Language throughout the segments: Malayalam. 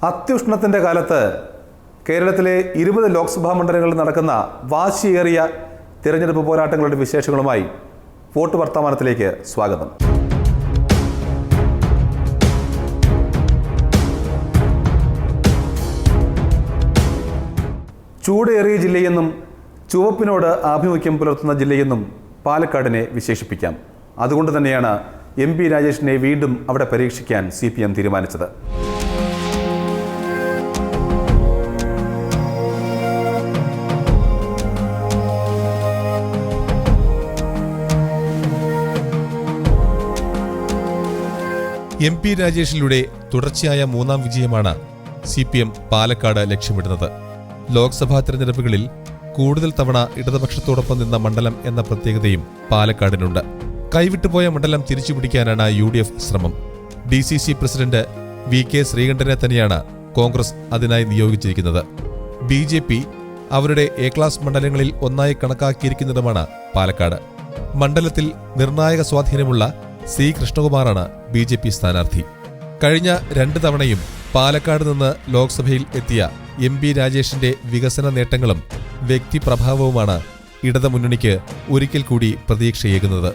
അത്യുഷ്ണത്തിൻ്റെ കാലത്ത് കേരളത്തിലെ 20 ലോക്സഭാ മണ്ഡലങ്ങളിൽ നടക്കുന്ന വാശിയേറിയ തിരഞ്ഞെടുപ്പ് പോരാട്ടങ്ങളുടെ വിശേഷങ്ങളുമായി വോട്ട് വർത്തമാനത്തിലേക്ക് സ്വാഗതം. ചൂടേറിയ ജില്ലയെന്നും ചുവപ്പിനോട് ആഭിമുഖ്യം പുലർത്തുന്ന ജില്ലയെന്നും പാലക്കാടിനെ വിശേഷിപ്പിക്കാം. അതുകൊണ്ട് തന്നെയാണ് MP രാജേഷിനെ വീണ്ടും അവിടെ പരീക്ഷിക്കാൻ CPM തീരുമാനിച്ചത്. MP രാജേഷിലൂടെ തുടർച്ചയായ മൂന്നാം വിജയമാണ് CPM പാലക്കാട് ലക്ഷ്യമിടുന്നത്. ലോക്സഭാ തെരഞ്ഞെടുപ്പുകളിൽ കൂടുതൽ തവണ ഇടതുപക്ഷത്തോടൊപ്പം നിന്ന മണ്ഡലം എന്ന പ്രത്യേകതയും പാലക്കാടിനുണ്ട്. കൈവിട്ടുപോയ മണ്ഡലം തിരിച്ചുപിടിക്കാനാണ് UDF ശ്രമം. DCC പ്രസിഡന്റ് VK ശ്രീകണ്ഠനെ തന്നെയാണ് കോൺഗ്രസ് അതിനായി നിയോഗിച്ചിരിക്കുന്നത്. BJP അവരുടെ A ക്ലാസ് മണ്ഡലങ്ങളിൽ ഒന്നായി കണക്കാക്കിയിരിക്കുന്നതുമാണ് പാലക്കാട്. മണ്ഡലത്തിൽ നിർണായക സ്വാധീനമുള്ള C കൃഷ്ണകുമാറാണ് BJP സ്ഥാനാർത്ഥി. കഴിഞ്ഞ 2 തവണയും പാലക്കാട് നിന്ന് ലോക്സഭയിൽ എത്തിയ MP രാജേഷിന്റെ വികസന നേട്ടങ്ങളും വ്യക്തിപ്രഭാവവുമാണ് ഇടതുമുന്നണിക്ക് ഒരിക്കൽ കൂടി പ്രതീക്ഷയേകുന്നത്.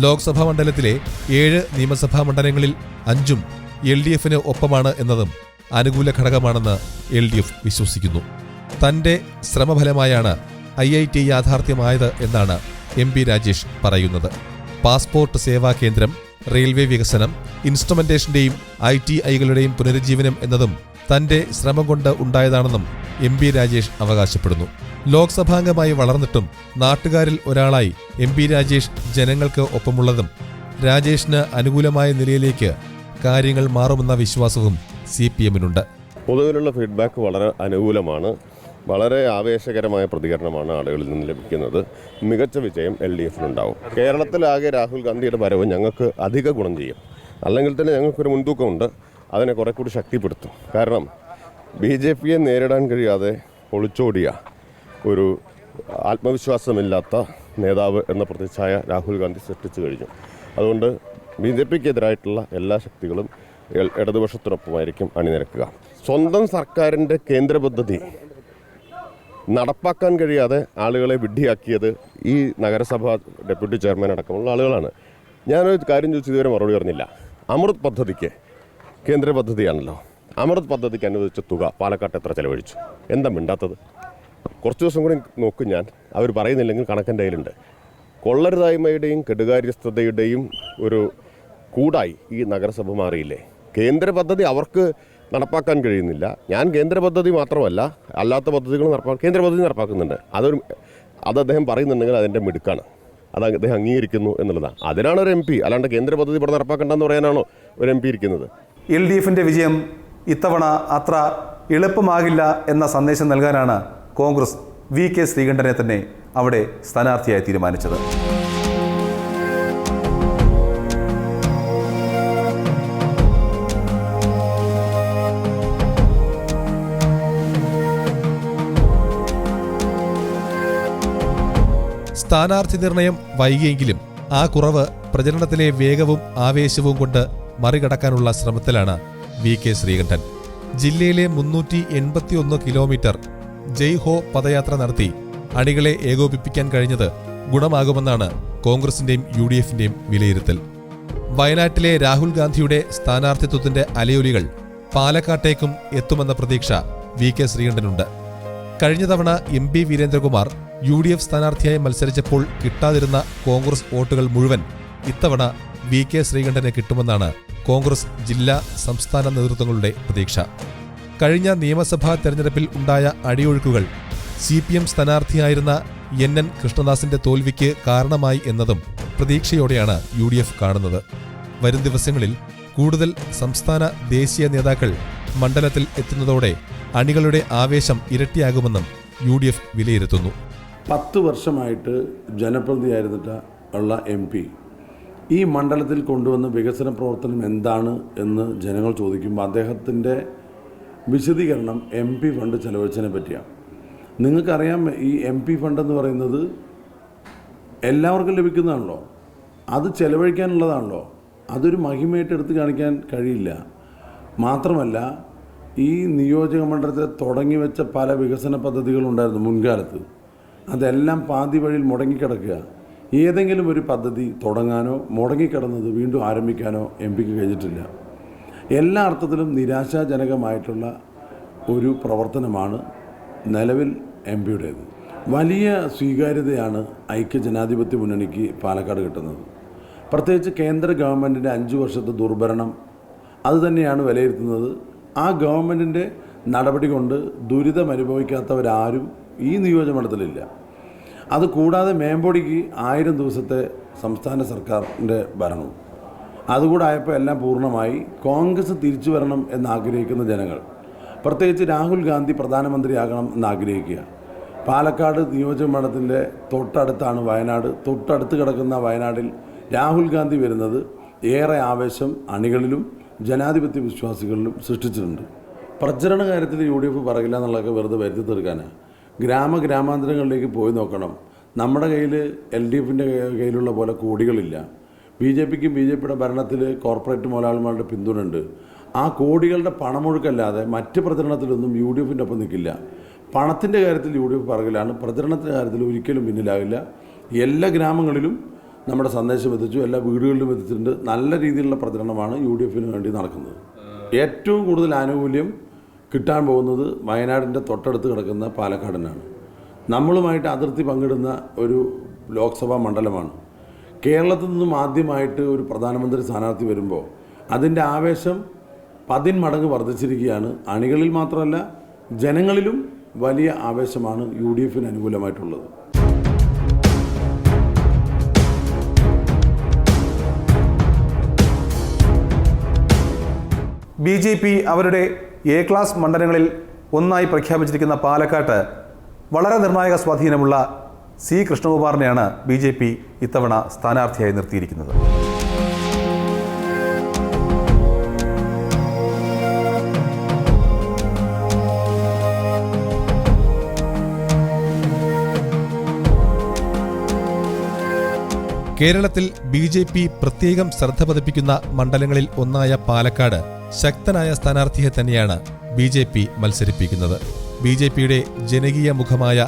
ലോക്സഭാ മണ്ഡലത്തിലെ 7 നിയമസഭാ മണ്ഡലങ്ങളിൽ 5ഉം LDFന് ഒപ്പമാണ് എന്നതും അനുകൂല ഘടകമാണെന്ന് LDF വിശ്വസിക്കുന്നു. തന്റെ ശ്രമഫലമായാണ് IIT യാഥാർത്ഥ്യമായത് എന്നാണ് MP രാജേഷ് പറയുന്നത്. പാസ്പോർട്ട് സേവാ കേന്ദ്രം, റെയിൽവേ വികസനം, ഇൻസ്ട്രുമെന്റേഷന്റെയും ITIകളുടെയും പുനരുജ്ജീവനം എന്നതും തന്റെ ശ്രമം കൊണ്ട് ഉണ്ടായതാണെന്നും MP രാജേഷ് അവകാശപ്പെടുന്നു. ലോക്സഭാംഗമായി വളർന്നിട്ടും നാട്ടുകാരിൽ ഒരാളായി MP രാജേഷ് ജനങ്ങൾക്ക് ഒപ്പമുള്ളതും രാജേഷിന് അനുകൂലമായ നിലയിലേക്ക് കാര്യങ്ങൾ മാറുമെന്ന വിശ്വാസവും CPMനുണ്ട്. പൊതുവിലുള്ള ഫീഡ്ബാക്ക് വളരെ അനുകൂലമാണ്. വളരെ ആവേശകരമായ പ്രതികരണമാണ് ആളുകളിൽ നിന്ന് ലഭിക്കുന്നത്. മികച്ച വിജയം LDFനുണ്ടാവും. കേരളത്തിലാകെ രാഹുൽ ഗാന്ധിയുടെ വരവ് ഞങ്ങൾക്ക് അധിക ഗുണം ചെയ്യും. അല്ലെങ്കിൽ തന്നെ ഞങ്ങൾക്കൊരു മുൻതൂക്കമുണ്ട്. അതിനെ കുറെ കൂടി ശക്തിപ്പെടുത്തും. കാരണം BJPയെ നേരിടാൻ കഴിയാതെ ഒളിച്ചോടിയ ഒരു ആത്മവിശ്വാസമില്ലാത്ത നേതാവ് എന്ന പ്രതിച്ഛായ രാഹുൽ ഗാന്ധി സൃഷ്ടിച്ചു കഴിഞ്ഞു. അതുകൊണ്ട് BJPക്കെതിരായിട്ടുള്ള എല്ലാ ശക്തികളും ഇടതുപക്ഷത്തിനൊപ്പമായിരിക്കും അണിനിരക്കുക. സ്വന്തം സർക്കാരിൻ്റെ കേന്ദ്ര പദ്ധതി നടപ്പാക്കാൻ കഴിയാതെ ആളുകളെ വിഡ്ഢിയാക്കിയത് ഈ നഗരസഭ ഡെപ്യൂട്ടി ചെയർമാൻ അടക്കമുള്ള ആളുകളാണ്. ഞാനൊരു കാര്യം ചോദിച്ചു, ഇതുവരെ മറുപടി പറഞ്ഞില്ല. അമൃത് പദ്ധതിക്ക് കേന്ദ്ര പദ്ധതിയാണല്ലോ. അമൃത് പദ്ധതിക്ക് അനുവദിച്ച തുക പാലക്കാട്ട് എത്ര ചെലവഴിച്ചു? എന്താ മിണ്ടാത്തത്? കുറച്ച് ദിവസം കൂടി നോക്കും ഞാൻ. അവർ പറയുന്നില്ലെങ്കിൽ കണക്കെൻ്റെ കയ്യിലുണ്ട്. കൊള്ളരുതായ്മയുടെയും കെടുകാര്യസ്ഥതയുടെയും ഒരു കൂടായി ഈ നഗരസഭ മാറിയില്ലേ? കേന്ദ്ര പദ്ധതി അവർക്ക് നടപ്പാക്കാൻ കഴിയുന്നില്ല. ഞാൻ കേന്ദ്ര പദ്ധതി മാത്രമല്ല അല്ലാത്ത പദ്ധതികൾ കേന്ദ്ര പദ്ധതി നടപ്പാക്കുന്നുണ്ട്. അത് അദ്ദേഹം പറയുന്നുണ്ടെങ്കിൽ അതിൻ്റെ മിടുക്കാണ്. അത് അദ്ദേഹം അംഗീകരിക്കുന്നു എന്നുള്ളതാണ്. അതിനാണ് ഒരു MP. അല്ലാണ്ട് കേന്ദ്ര പദ്ധതി ഇവിടെ നടപ്പാക്കണ്ടെന്ന് പറയാനാണോ ഒരു MP ഇരിക്കുന്നത്? LDFന്റെ വിജയം ഇത്തവണ അത്ര എളുപ്പമാകില്ല എന്ന സന്ദേശം നൽകാനാണ് കോൺഗ്രസ് VK ശ്രീകണ്ഠനെ തന്നെ അവിടെ സ്ഥാനാർത്ഥിയായി തീരുമാനിച്ചത്. സ്ഥാനാർത്ഥി നിർണയം വൈകിയെങ്കിലും ആ കുറവ് പ്രചരണത്തിലെ വേഗവും ആവേശവും കൊണ്ട് മറികടക്കാനുള്ള ശ്രമത്തിലാണ് VK ശ്രീകണ്ഠൻ. ജില്ലയിലെ 381 കിലോമീറ്റർ ജയ് ഹോ പദയാത്ര നടത്തി അണികളെ ഏകോപിപ്പിക്കാൻ കഴിഞ്ഞത് ഗുണമാകുമെന്നാണ് കോൺഗ്രസിന്റെയും UDFന്റെയും വിലയിരുത്തൽ. വയനാട്ടിലെ രാഹുൽ ഗാന്ധിയുടെ സ്ഥാനാർത്ഥിത്വത്തിന്റെ അലയൊലികൾ പാലക്കാട്ടേക്കും എത്തുമെന്ന പ്രതീക്ഷ VK ശ്രീകണ്ഠനുണ്ട്. കഴിഞ്ഞ തവണ MP വീരേന്ദ്രകുമാർ UDF സ്ഥാനാർത്ഥിയായി മത്സരിച്ചപ്പോൾ കിട്ടാതിരുന്ന കോൺഗ്രസ് വോട്ടുകൾ മുഴുവൻ ഇത്തവണ VK ശ്രീകണ്ഠന് കിട്ടുമെന്നാണ് കോൺഗ്രസ് ജില്ലാ സംസ്ഥാന നേതൃത്വങ്ങളുടെ പ്രതീക്ഷ. കഴിഞ്ഞ നിയമസഭാ തെരഞ്ഞെടുപ്പിൽ ഉണ്ടായ അടിയൊഴുക്കുകൾ CPM സ്ഥാനാർത്ഥിയായിരുന്ന NN കൃഷ്ണദാസിന്റെ തോൽവിക്ക് കാരണമായി എന്നതും പ്രതീക്ഷയോടെയാണ് UDF കാണുന്നത്. വരും ദിവസങ്ങളിൽ കൂടുതൽ സംസ്ഥാന ദേശീയ നേതാക്കൾ മണ്ഡലത്തിൽ എത്തുന്നതോടെ അണികളുടെ ആവേശം ഇരട്ടിയാകുമെന്നും UDF വിലയിരുത്തുന്നു. 10 വർഷമായിട്ട് ജനപ്രതിനിധിയായിരുന്നിട്ട് ഉള്ള MP ഈ മണ്ഡലത്തിൽ കൊണ്ടുവന്ന വികസന പ്രവർത്തനം എന്താണ് എന്ന് ജനങ്ങൾ ചോദിക്കുമ്പോൾ അദ്ദേഹത്തിൻ്റെ വിശദീകരണം MP ഫണ്ട് ചെലവഴിച്ചതിനെ പറ്റിയാണ്. നിങ്ങൾക്കറിയാം, ഈ MP ഫണ്ടെന്ന് പറയുന്നത് എല്ലാവർക്കും ലഭിക്കുന്നതാണല്ലോ. അത് ചെലവഴിക്കാനുള്ളതാണല്ലോ. അതൊരു മഹിമയായിട്ട് എടുത്ത് കാണിക്കാൻ കഴിയില്ല. മാത്രമല്ല ഈ നിയോജക മണ്ഡലത്തിൽ തുടങ്ങി വെച്ച പല വികസന പദ്ധതികളുണ്ടായിരുന്നു മുൻകാലത്ത്. അതെല്ലാം പാതി വഴിയിൽ മുടങ്ങിക്കിടക്കുക. ഏതെങ്കിലും ഒരു പദ്ധതി തുടങ്ങാനോ മുടങ്ങിക്കിടന്നത് വീണ്ടും ആരംഭിക്കാനോ എം പിക്ക് കഴിഞ്ഞിട്ടില്ല. എല്ലാ അർത്ഥത്തിലും നിരാശാജനകമായിട്ടുള്ള ഒരു പ്രവർത്തനമാണ് നിലവിൽ എം പിയുടേത്. വലിയ സ്വീകാര്യതയാണ് ഐക്യജനാധിപത്യ മുന്നണിക്ക് പാലക്കാട് കിട്ടുന്നത്. പ്രത്യേകിച്ച് കേന്ദ്ര ഗവൺമെൻറ്റിൻ്റെ 5 വർഷത്തെ ദുർഭരണം അതുതന്നെയാണ് വിലയിരുത്തുന്നത്. ആ ഗവൺമെൻറ്റിൻ്റെ നടപടി കൊണ്ട് ദുരിതം അനുഭവിക്കാത്തവരാരും ഈ നിയോജകമണ്ഡലത്തിലില്ല. അതുകൂടാതെ മേമ്പൊടിക്ക് 1000 ദിവസത്തെ സംസ്ഥാന സർക്കാരിൻ്റെ ഭരണവും അതുകൂടെ ആയപ്പോൾ എല്ലാം പൂർണ്ണമായി. കോൺഗ്രസ് തിരിച്ചു വരണം എന്നാഗ്രഹിക്കുന്ന ജനങ്ങൾ, പ്രത്യേകിച്ച് രാഹുൽ ഗാന്ധി പ്രധാനമന്ത്രിയാകണം എന്നാഗ്രഹിക്കുക. പാലക്കാട് നിയോജകമണ്ഡലത്തിൻ്റെ തൊട്ടടുത്താണ് വയനാട്. തൊട്ടടുത്ത് കിടക്കുന്ന വയനാട്ടിൽ രാഹുൽ ഗാന്ധി വരുന്നത് ഏറെ ആവേശം അണികളിലും ജനാധിപത്യ വിശ്വാസികളിലും സൃഷ്ടിച്ചിട്ടുണ്ട്. പ്രചരണ കാര്യത്തിൽ UDF പറയില്ല എന്നുള്ളതൊക്കെ വെറുതെ വരുത്തി തീർക്കാനാണ്. ഗ്രാമാന്തരങ്ങളിലേക്ക് പോയി നോക്കണം. നമ്മുടെ കയ്യിൽ LDFൻ്റെ കയ്യിലുള്ള പോലെ കോടികളില്ല. BJPക്കും BJPയുടെ ഭരണത്തിൽ കോർപ്പറേറ്റ് മുതലാളിമാരുടെ പിന്തുണയുണ്ട്. ആ കോടികളുടെ പണമൊഴുക്കല്ലാതെ മറ്റ് പ്രചരണത്തിലൊന്നും UDFൻ്റെ ഒപ്പം നിൽക്കില്ല. പണത്തിൻ്റെ കാര്യത്തിൽ UDF പറകിലാണ്, പ്രചരണത്തിൻ്റെ കാര്യത്തിൽ ഒരിക്കലും പിന്നിലാകില്ല. എല്ലാ ഗ്രാമങ്ങളിലും നമ്മുടെ സന്ദേശം എത്തിച്ചു, എല്ലാ വീടുകളിലും എത്തിച്ചിട്ടുണ്ട്. നല്ല രീതിയിലുള്ള പ്രചരണമാണ് UDFന് വേണ്ടി നടക്കുന്നത്. ഏറ്റവും കൂടുതൽ ആനുകൂല്യം കിട്ടാൻ പോകുന്നത് വയനാടിൻ്റെ തൊട്ടടുത്ത് കിടക്കുന്ന പാലക്കാടിനാണ്. നമ്മളുമായിട്ട് അതിർത്തി പങ്കിടുന്ന ഒരു ലോക്സഭാ മണ്ഡലമാണ്. കേരളത്തിൽ നിന്നും ആദ്യമായിട്ട് ഒരു പ്രധാനമന്ത്രി സ്ഥാനാർത്ഥി വരുമ്പോൾ അതിൻ്റെ ആവേശം 10 മടങ്ങ് വർദ്ധിച്ചിരിക്കുകയാണ്. അണികളിൽ മാത്രമല്ല ജനങ്ങളിലും വലിയ ആവേശമാണ് UDFന് അനുകൂലമായിട്ടുള്ളത്. BJP അവരുടെ A ക്ലാസ് മണ്ഡലങ്ങളിൽ ഒന്നായി പ്രഖ്യാപിച്ചിരിക്കുന്ന പാലക്കാട്ട് വളരെ നിർണായക സ്വാധീനമുള്ള C കൃഷ്ണകുമാറിനെയാണ് BJP ഇത്തവണ സ്ഥാനാർത്ഥിയായി നിർത്തിയിരിക്കുന്നത്. കേരളത്തിൽ BJP പ്രത്യേകം ശ്രദ്ധ പതിപ്പിക്കുന്ന മണ്ഡലങ്ങളിൽ ഒന്നായ പാലക്കാട് ശക്തനായ സ്ഥാനാർത്ഥിയെ തന്നെയാണ് BJP മത്സരിപ്പിക്കുന്നത്. BJPയുടെ ജനകീയ മുഖമായ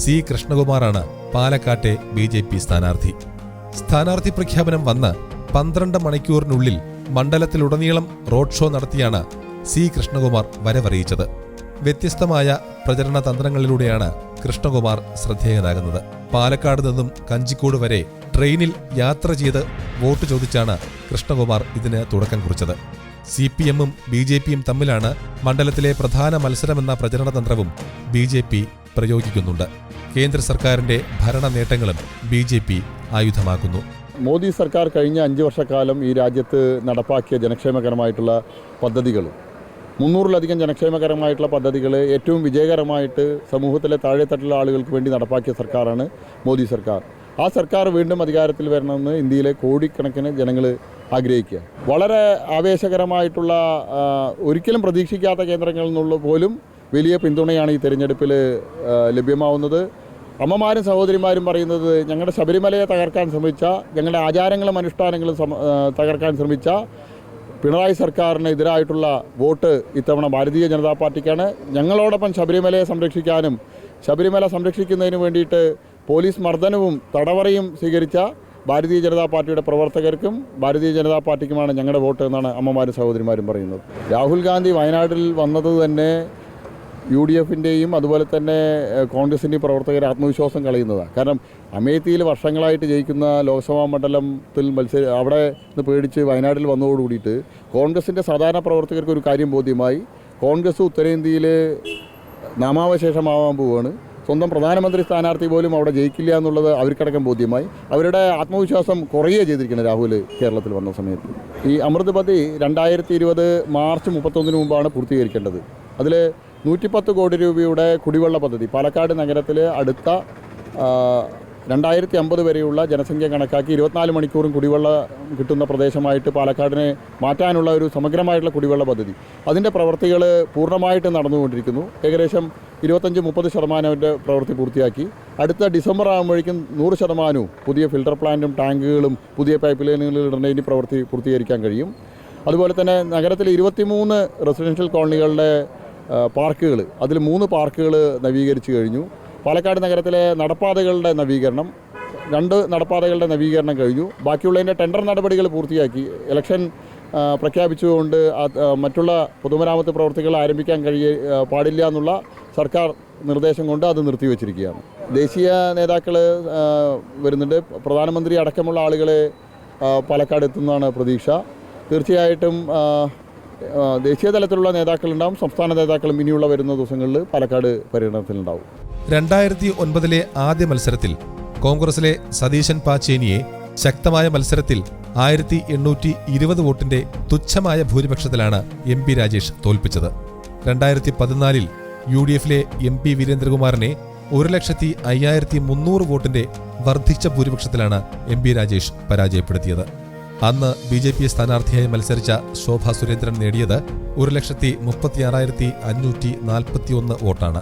C കൃഷ്ണകുമാറാണ് പാലക്കാട്ടെ BJP സ്ഥാനാർത്ഥി. സ്ഥാനാർത്ഥി പ്രഖ്യാപനം വന്ന് 12 മണിക്കൂറിനുള്ളിൽ മണ്ഡലത്തിലുടനീളം റോഡ് ഷോ നടത്തിയാണ് C കൃഷ്ണകുമാർ വരവറിയിച്ചത്. വ്യത്യസ്തമായ പ്രചരണ തന്ത്രങ്ങളിലൂടെയാണ് കൃഷ്ണകുമാർ ശ്രദ്ധേയനാകുന്നത്. പാലക്കാട് നിന്നും കഞ്ചിക്കോട് വരെ ട്രെയിനിൽ യാത്ര ചെയ്ത് വോട്ട് ചോദിച്ചാണ് കൃഷ്ണകുമാർ ഇതിന് തുടക്കം കുറിച്ചത്. CPMും BJPയും തമ്മിലാണ് മണ്ഡലത്തിലെ പ്രധാന മത്സരമെന്ന പ്രചരണ തന്ത്രവും BJP പ്രയോഗിക്കുന്നുണ്ട്. കേന്ദ്ര സർക്കാരിന്റെ ഭരണ നേട്ടങ്ങളും BJP ആയുധമാക്കുന്നു. മോദി സർക്കാർ കഴിഞ്ഞ 5 വർഷക്കാലം ഈ രാജ്യത്ത് നടപ്പാക്കിയ ജനക്ഷേമകരമായിട്ടുള്ള പദ്ധതികൾ, 300-ലധികം ജനക്ഷേമകരമായിട്ടുള്ള പദ്ധതികൾ ഏറ്റവും വിജയകരമായിട്ട് സമൂഹത്തിലെ താഴെത്തട്ടിലുള്ള ആളുകൾക്ക് വേണ്ടി നടപ്പാക്കിയ സർക്കാരാണ് മോദി സർക്കാർ. ആ സർക്കാർ വീണ്ടും അധികാരത്തിൽ വരണമെന്ന് ഇന്ത്യയിലെ കോടിക്കണക്കിന് ജനങ്ങൾ ആഗ്രഹിക്കുക. വളരെ ആവേശകരമായിട്ടുള്ള ഒരിക്കലും പ്രതീക്ഷിക്കാത്ത കേന്ദ്രങ്ങളിൽ നിന്നുള്ള പോലും വലിയ പിന്തുണയാണ് ഈ തെരഞ്ഞെടുപ്പിൽ ലഭ്യമാവുന്നത്. അമ്മമാരും സഹോദരിമാരും പറയുന്നത്, ഞങ്ങളുടെ ശബരിമലയെ തകർക്കാൻ ശ്രമിച്ച, ഞങ്ങളുടെ ആചാരങ്ങളും അനുഷ്ഠാനങ്ങളും തകർക്കാൻ ശ്രമിച്ച പിണറായി സർക്കാരിനെതിരായിട്ടുള്ള വോട്ട് ഇത്തവണ ഭാരതീയ ജനതാ പാർട്ടിക്കാണ്. ഞങ്ങളോടൊപ്പം ശബരിമലയെ സംരക്ഷിക്കാനും ശബരിമല സംരക്ഷിക്കുന്നതിന് വേണ്ടിയിട്ട് പോലീസ് മർദ്ദനവും തടവറയും സ്വീകരിച്ച ഭാരതീയ ജനതാ പാർട്ടിയുടെ പ്രവർത്തകർക്കും ഭാരതീയ ജനതാ പാർട്ടിക്കുമാണ് ഞങ്ങളുടെ വോട്ട് എന്നാണ് അമ്മമാരും സഹോദരിമാരും പറയുന്നത്. രാഹുൽ ഗാന്ധി വയനാട്ടിൽ വന്നത് തന്നെ UDFൻ്റെയും അതുപോലെ തന്നെ കോൺഗ്രസിൻ്റെയും പ്രവർത്തകർ ആത്മവിശ്വാസം കളയുന്നതാണ്. കാരണം അമേത്തിയിൽ വർഷങ്ങളായിട്ട് ജയിക്കുന്ന ലോക്സഭാ മണ്ഡലത്തിൽ അവിടെ നിന്ന് പേടിച്ച് വയനാട്ടിൽ വന്നതോടുകൂടിയിട്ട് കോൺഗ്രസിൻ്റെ സാധാരണ പ്രവർത്തകർക്ക് ഒരു കാര്യം ബോധ്യമായി. കോൺഗ്രസ് ഉത്തരേന്ത്യയിൽ നാമാവശേഷമാവാൻ പോവുകയാണ്. സ്വന്തം പ്രധാനമന്ത്രി സ്ഥാനാർത്ഥി പോലും അവിടെ ജയിക്കില്ല എന്നുള്ളത് അവർക്കടക്കം ബോധ്യമായി. അവരുടെ ആത്മവിശ്വാസം കുറയുകയാണ് ചെയ്തിരിക്കുന്നത് രാഹുൽ കേരളത്തിൽ വന്ന സമയത്ത്. ഈ അമൃത് പദ്ധതി 2020 മാർച്ച് 31 മുമ്പാണ് പൂർത്തീകരിക്കേണ്ടത്. അതിൽ 110 കോടി രൂപയുടെ കുടിവെള്ള പദ്ധതി പാലക്കാട് നഗരത്തിൽ അടുത്ത 2050 വരെയുള്ള ജനസംഖ്യ കണക്കാക്കി 24 മണിക്കൂറും കുടിവെള്ളം കിട്ടുന്ന പ്രദേശമായിട്ട് പാലക്കാടിനെ മാറ്റാനുള്ള ഒരു സമഗ്രമായിട്ടുള്ള കുടിവെള്ള പദ്ധതി, അതിൻ്റെ പ്രവൃത്തികൾ പൂർണ്ണമായിട്ട് നടന്നുകൊണ്ടിരിക്കുന്നു. ഏകദേശം 25-30% പ്രവൃത്തി പൂർത്തിയാക്കി. അടുത്ത ഡിസംബർ ആകുമ്പോഴേക്കും 100% പുതിയ ഫിൽട്ടർ പ്ലാന്റും ടാങ്കുകളും പുതിയ പൈപ്പ് ലൈനുകളും ഇടുന്നതിന് പ്രവൃത്തി പൂർത്തീകരിക്കാൻ കഴിയും. അതുപോലെ തന്നെ നഗരത്തിലെ 23 റെസിഡൻഷ്യൽ കോളനികളുടെ പാർക്കുകൾ, അതിൽ 3 പാർക്കുകൾ നവീകരിച്ചു കഴിഞ്ഞു. പാലക്കാട് നഗരത്തിലെ നടപ്പാതകളുടെ നവീകരണം, 2 നടപ്പാതകളുടെ നവീകരണം കഴിഞ്ഞു. ബാക്കിയുള്ളതിൻ്റെ ടെൻഡർ നടപടികൾ പൂർത്തിയാക്കി. ഇലക്ഷൻ പ്രഖ്യാപിച്ചുകൊണ്ട് മറ്റുള്ള പൊതുമരാമത്ത് പ്രവർത്തികൾ ആരംഭിക്കാൻ പാടില്ല എന്നുള്ള സർക്കാർ നിർദ്ദേശം കൊണ്ട് അത് നിർത്തിവെച്ചിരിക്കുകയാണ്. ദേശീയ നേതാക്കൾ വരുന്നുണ്ട്. പ്രധാനമന്ത്രി അടക്കമുള്ള ആളുകൾ പാലക്കാട് എത്തുന്നതാണ് പ്രതീക്ഷ. തീർച്ചയായിട്ടും ദേശീയ തലത്തിലുള്ള നേതാക്കളുണ്ടാവും, സംസ്ഥാന നേതാക്കളും ഇനിയുള്ള വരുന്ന ദിവസങ്ങളിൽ പാലക്കാട് പര്യടനത്തിലുണ്ടാവും. 2009 ആദ്യ മത്സരത്തിൽ കോൺഗ്രസിലെ സതീശൻ പാച്ചേനിയെ ശക്തമായ മത്സരത്തിൽ 1820 വോട്ടിന്റെ തുച്ഛമായ ഭൂരിപക്ഷത്തിലാണ് MP രാജേഷ് തോൽപ്പിച്ചത്. 2014 UDFിലെ MP വീരേന്ദ്രകുമാറിനെ 1,05,300 വോട്ടിന്റെ വർദ്ധിച്ച ഭൂരിപക്ഷത്തിലാണ് MP രാജേഷ് പരാജയപ്പെടുത്തിയത്. അന്ന് BJP സ്ഥാനാർത്ഥിയായി മത്സരിച്ച ശോഭാ സുരേന്ദ്രൻ നേടിയത് 1,36,541 വോട്ടാണ്.